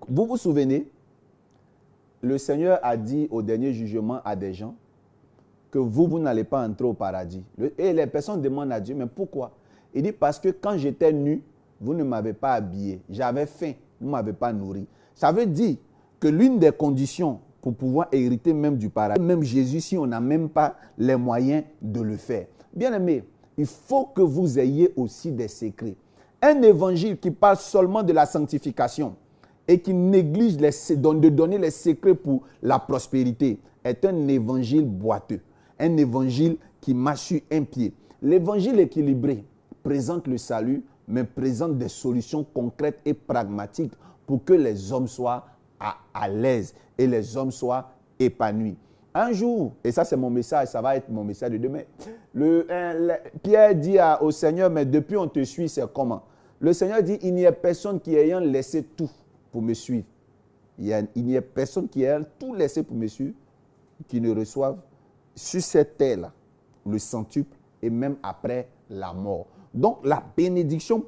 Vous vous souvenez, le Seigneur a dit au dernier jugement à des gens que vous n'allez pas entrer au paradis. Et les personnes demandent à Dieu, mais pourquoi? Il dit, parce que quand j'étais nu, vous ne m'avez pas habillé. J'avais faim, vous ne m'avez pas nourri. Ça veut dire que l'une des conditions pour pouvoir hériter même du paradis, même Jésus, si on n'a même pas les moyens de le faire. Bien aimé, il faut que vous ayez aussi des secrets. Un évangile qui parle seulement de la sanctification et qui néglige de donner les secrets pour la prospérité est un évangile boiteux, un évangile qui marche sur un pied. L'évangile équilibré présente le salut, mais présente des solutions concrètes et pragmatiques pour que les hommes soient à l'aise et les hommes soient épanouis. Un jour, et ça c'est mon message, ça va être mon message de demain, Pierre dit au Seigneur, mais depuis on te suit, c'est comment? Le Seigneur dit, il n'y a personne qui ayant laissé tout pour me suivre. Il n'y a personne qui ayant tout laissé pour me suivre, qui ne reçoive sur cette terre-là le centuple et même après la mort. Donc la bénédiction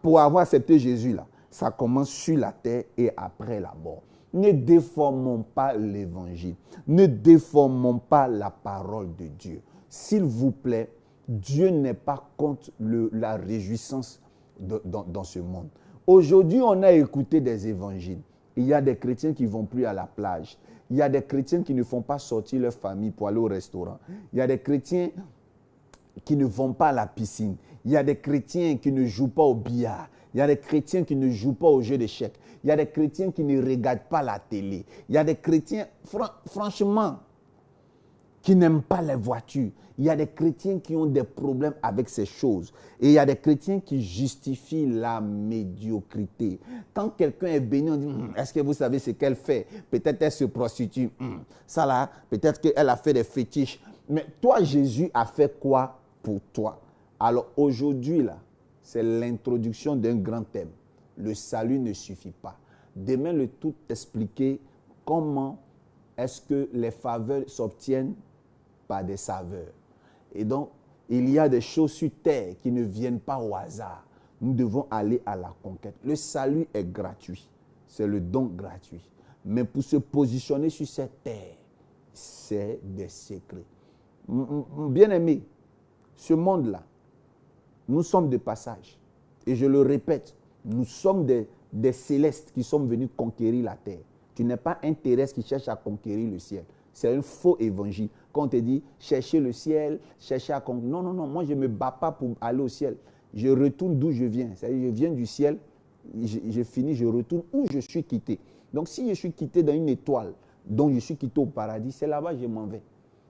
pour avoir accepté Jésus-là, ça commence sur la terre et après la mort. Ne déformons pas l'évangile. Ne déformons pas la parole de Dieu. S'il vous plaît, Dieu n'est pas contre la réjouissance dans ce monde. Aujourd'hui, on a écouté des évangiles. Il y a des chrétiens qui ne vont plus à la plage. Il y a des chrétiens qui ne font pas sortir leur famille pour aller au restaurant. Il y a des chrétiens qui ne vont pas à la piscine. Il y a des chrétiens qui ne jouent pas au billard. Il y a des chrétiens qui ne jouent pas au jeu d'échecs. Il y a des chrétiens qui ne regardent pas la télé. Il y a des chrétiens, franchement, qui n'aiment pas les voitures. Il y a des chrétiens qui ont des problèmes avec ces choses. Et il y a des chrétiens qui justifient la médiocrité. Quand quelqu'un est béni, on dit, est-ce que vous savez ce qu'elle fait? Peut-être elle se prostitue. Ça là, peut-être qu'elle a fait des fétiches. Mais toi, Jésus a fait quoi pour toi? Alors aujourd'hui, là, c'est l'introduction d'un grand thème. Le salut ne suffit pas. Demain, le tout expliquer comment est-ce que les faveurs s'obtiennent par des saveurs. Et donc, il y a des choses sur terre qui ne viennent pas au hasard. Nous devons aller à la conquête. Le salut est gratuit. C'est le don gratuit. Mais pour se positionner sur cette terre, c'est des secrets. Bien-aimés, ce monde-là, nous sommes de passage. Et je le répète, nous sommes des célestes qui sommes venus conquérir la terre. Tu n'es pas un terrestre qui cherche à conquérir le ciel. C'est un faux évangile. Quand on te dit, cherchez le ciel, cherchez à conquérir. Non, non, non, moi je ne me bats pas pour aller au ciel. Je retourne d'où je viens. C'est-à-dire, je viens du ciel, je finis, je retourne où je suis quitté. Donc si je suis quitté dans une étoile, dont je suis quitté au paradis, c'est là-bas que je m'en vais.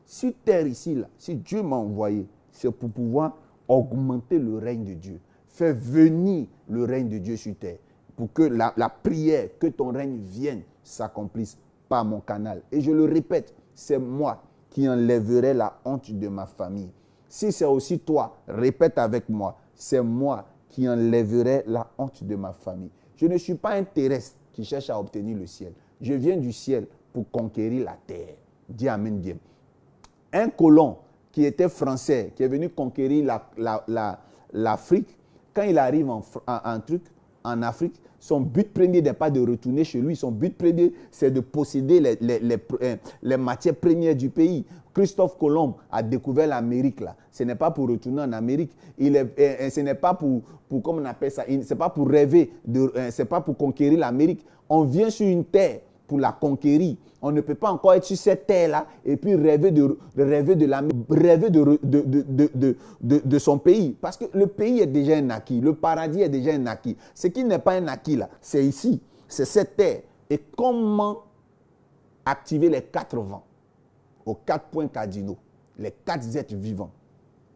Sur terre ici, là, si Dieu m'a envoyé, c'est pour pouvoir augmenter le règne de Dieu. Faire venir le règne de Dieu sur terre. Pour que la prière, que ton règne vienne, s'accomplisse par mon canal. Et je le répète, c'est moi qui enlèverai la honte de ma famille. Si c'est aussi toi, répète avec moi, c'est moi qui enlèverai la honte de ma famille. Je ne suis pas un terrestre qui cherche à obtenir le ciel. Je viens du ciel pour conquérir la terre. Dis amen bien. Un colon qui était français, qui est venu conquérir l'Afrique, quand il arrive en Afrique, son but premier n'est pas de retourner chez lui. Son but premier, c'est de posséder les matières premières du pays. Christophe Colomb a découvert l'Amérique là. Ce n'est pas pour retourner en Amérique. Ce n'est pas pour comment on appelle ça. C'est pas pour rêver. C'est pas pour conquérir l'Amérique. On vient sur une terre pour la conquérir. On ne peut pas encore être sur cette terre-là et puis rêver de son pays. Parce que le pays est déjà un acquis. Le paradis est déjà un acquis. Ce qui n'est pas un acquis, là, c'est ici. C'est cette terre. Et comment activer les 4 vents aux 4 points cardinaux, les 4 êtres vivants,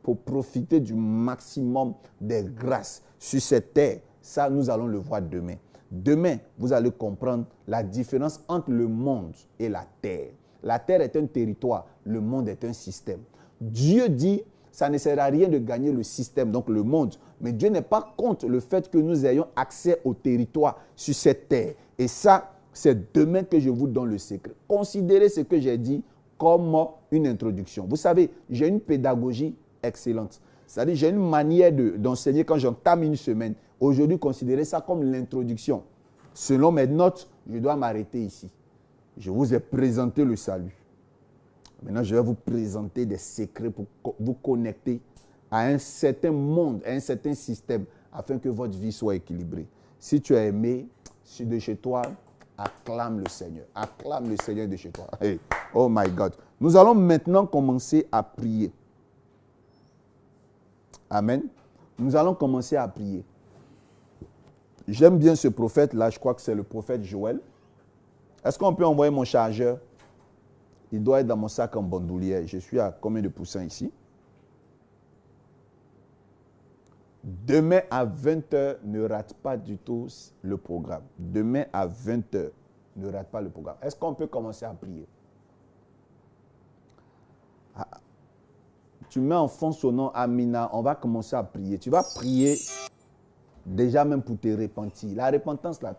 pour profiter du maximum des grâces sur cette terre. Ça, nous allons le voir demain. Demain, vous allez comprendre la différence entre le monde et la terre. La terre est un territoire, le monde est un système. Dieu dit, ça ne sert à rien de gagner le système, donc le monde. Mais Dieu n'est pas contre le fait que nous ayons accès au territoire sur cette terre. Et ça, c'est demain que je vous donne le secret. Considérez ce que j'ai dit comme une introduction. Vous savez, j'ai une pédagogie excellente. C'est-à-dire, j'ai une manière d'enseigner quand j'entame une semaine. Aujourd'hui, considérez ça comme l'introduction. Selon mes notes, je dois m'arrêter ici. Je vous ai présenté le salut. Maintenant, je vais vous présenter des secrets pour vous connecter à un certain monde, à un certain système, afin que votre vie soit équilibrée. Si tu as aimé, si de chez toi, acclame le Seigneur. Acclame le Seigneur de chez toi. Hey, oh my God. Nous allons maintenant commencer à prier. Amen. Nous allons commencer à prier. J'aime bien ce prophète-là. Je crois que c'est le prophète Joël. Est-ce qu'on peut envoyer mon chargeur? Il doit être dans mon sac en bandoulière. Je suis à combien de pourcents ici? Demain à 20h, ne rate pas du tout le programme. Demain à 20h, ne rate pas le programme. Est-ce qu'on peut commencer à prier? Tu mets en fond son nom, Amina. On va commencer à prier. Tu vas prier déjà même pour te repentir. La repentance, là,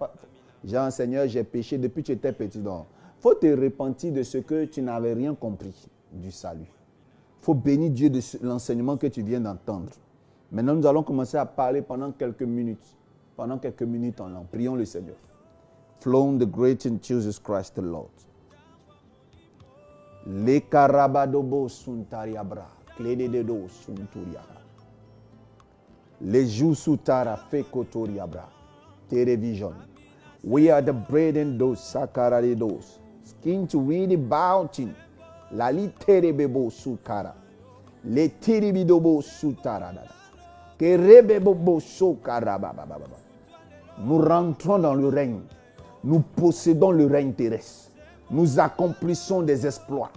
Jean, Seigneur, j'ai péché depuis que tu étais petit. Donc, il faut te repentir de ce que tu n'avais rien compris du salut. Il faut bénir Dieu de l'enseignement que tu viens d'entendre. Maintenant, nous allons commencer à parler pendant quelques minutes. Pendant quelques minutes en langue. Prions le Seigneur. Flown the great in Jesus Christ the Lord. Le karabadobo suntariabra. Klededo sunturiabra. Le jusutara fekotoriabra. Television. We are the bread and those sakararidos. Skin to really bounting. La literebebo sukara. Le tiribidobo sutaradada. Nous rentrons dans le règne. Nous possédons le règne terrestre. Nous accomplissons des exploits.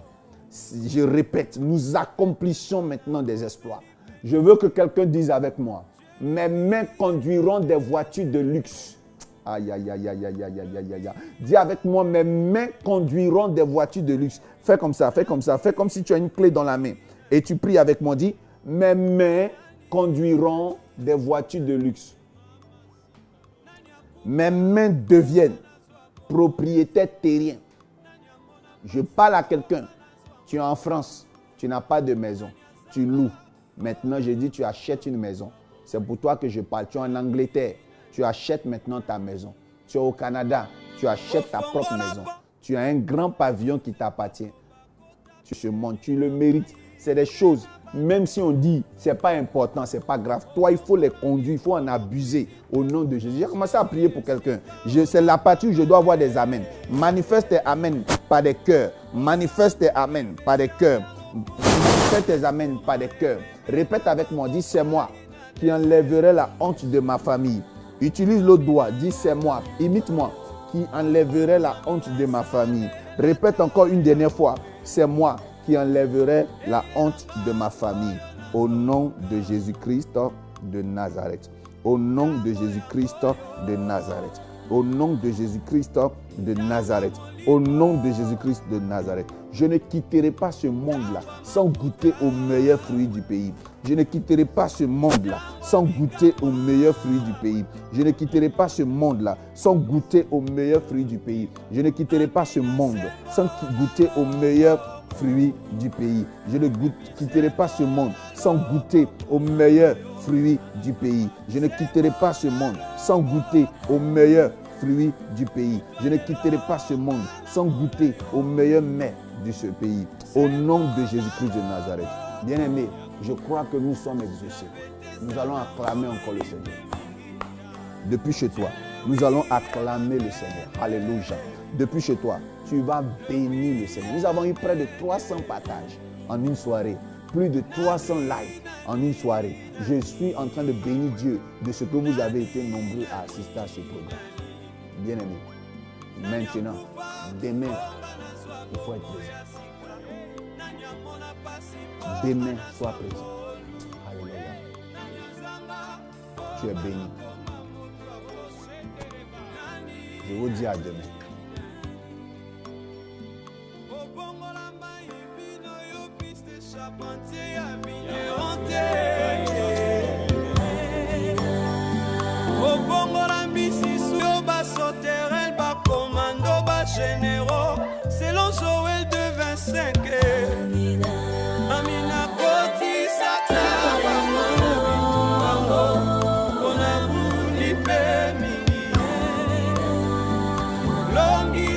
Je répète, nous accomplissons maintenant des exploits. Je veux que quelqu'un dise avec moi, mes mains conduiront des voitures de luxe. Aïe, aïe, aïe, aïe, aïe, aïe, aïe, aïe. Dis avec moi, mes mains conduiront des voitures de luxe. Fais comme ça, fais comme ça. Fais comme si tu as une clé dans la main. Et tu pries avec moi, dis, mes mains conduiront des voitures de luxe. Mes mains deviennent propriétaires terriens. Je parle à quelqu'un. Tu es en France, tu n'as pas de maison, tu loues. Maintenant, je dis, tu achètes une maison. C'est pour toi que je parle. Tu es en Angleterre, tu achètes maintenant ta maison. Tu es au Canada, tu achètes ta propre maison. Tu as un grand pavillon qui t'appartient. Tu se montes, tu le mérites. C'est des choses, même si on dit, ce n'est pas important, ce n'est pas grave. Toi, il faut les conduire, il faut en abuser au nom de Jésus. J'ai commencé à prier pour quelqu'un. C'est la partie où je dois avoir des amens. Manifeste tes amens par des cœurs. Manifeste tes amens par des cœurs. Manifeste tes amens par des cœurs. Répète avec moi, dis c'est moi qui enlèverai la honte de ma famille. Utilise l'autre doigt, dis c'est moi, imite-moi, qui enlèverai la honte de ma famille. Répète encore une dernière fois, c'est moi qui enlèverai la honte de ma famille. Au nom de Jésus-Christ de Nazareth. Au nom de Jésus-Christ de Nazareth. Au nom de Jésus-Christ de Nazareth. Au nom de Jésus-Christ de Nazareth. Je ne quitterai pas ce monde-là sans goûter aux meilleurs fruits du pays. Je ne quitterai pas ce monde-là sans goûter aux meilleurs fruits du pays. Je ne quitterai pas ce monde-là sans goûter aux meilleurs fruits du pays. Je ne quitterai pas ce monde sans goûter aux meilleurs fruits du pays. Je ne quitterai pas ce monde sans goûter aux meilleurs fruits du pays. Je ne quitterai pas ce monde sans goûter aux meilleurs fruits du pays. Je ne quitterai pas ce monde sans goûter aux meilleurs mets de ce pays. Au nom de Jésus-Christ de Nazareth. Bien-aimés, je crois que nous sommes exaucés. Nous allons acclamer encore le Seigneur. Depuis chez toi, nous allons acclamer le Seigneur. Alléluia. Depuis chez toi, tu vas bénir le Seigneur. Nous avons eu près de 300 partages en une soirée. Plus de 300 likes en une soirée. Je suis en train de bénir Dieu de ce que vous avez été nombreux à assister à ce programme. Bien-aimés, maintenant, demain, il faut être présent. Demain, sois présent. Alléluia. Tu es béni. Je vous dis à demain. Généraux, selon Joël de 25. Amina Koti Sakaba, on a voulu longi